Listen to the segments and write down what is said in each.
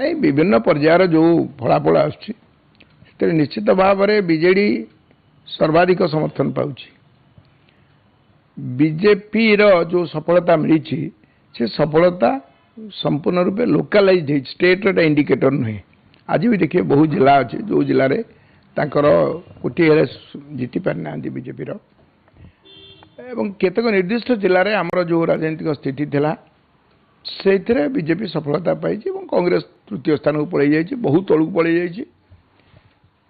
এই বিভিন্ন पर्यायर जो फलाफल आसुच्छी निश्चित भाव में बीजेडी सर्वाधिक समर्थन पाउछि। बीजेपी जो सफलता मिली से सफलता संपूर्ण रूपे लोकालाइज स्टेट इंडिकेटर नुहे। आज भी देखिए बहुत जिला अच्छे जो जिले में गोटे जीति पारि ना बीजेपी केतक निर्दिष्ट जिले में आमर जो राजनीतिक स्थिति थिला से बीजेपी सफलता पाई कांग्रेस तृतीय स्थान को पलि जाइए बहुत तलू पलि जाइए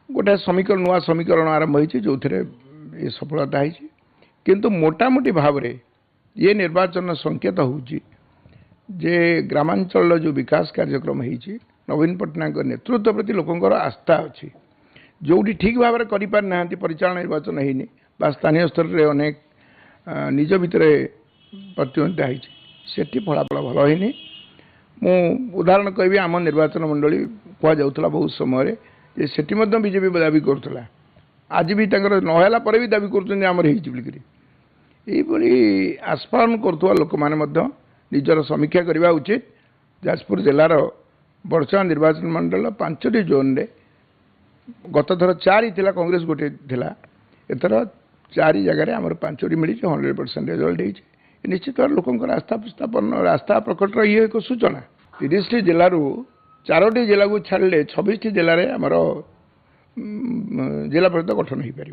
गोटे समीकरण नुआ समीकरण आरंभ होती जो ये सफलता है किंतु मोटामोटी भाव में ये निर्वाचन संकेत होची जे ग्रामांचल जो विकास कार्यक्रम होती नवीन पट्टनायक नेतृत्व प्रति लोकंर आस्था अच्छी जो ठीक भाव में करना परिचालन निर्वाचन होनी बा स्थानीय स्तर में अनेक निज भितर प्रतिद्वंदिता होती सेठी फलाफल भल होनी। मु उदाहरण कहि आम निर्वाचन मंडली कहुला बहुत समय सेठी बीजेपी दाबी करुला आज भी नहला पर भी दाबी करी आस्फालन करुवा लोक मैंने निजर समीक्षा करने उचित। जाजपुर जिलार बर्षा निर्वाचन मंडल 5टी जोन रे गत थर 4 ही कांग्रेस गोटे थिला एथर 4 जगह आमर 5टी मिली 100% रिजल्ट होती निश्चित भाव लोकंर आस्था प्रकट ये एक सूचना। 30टी जिलू 4टी जिला को छाड़े 26टी जिले में आमर जिला परिषद गठन हो पार।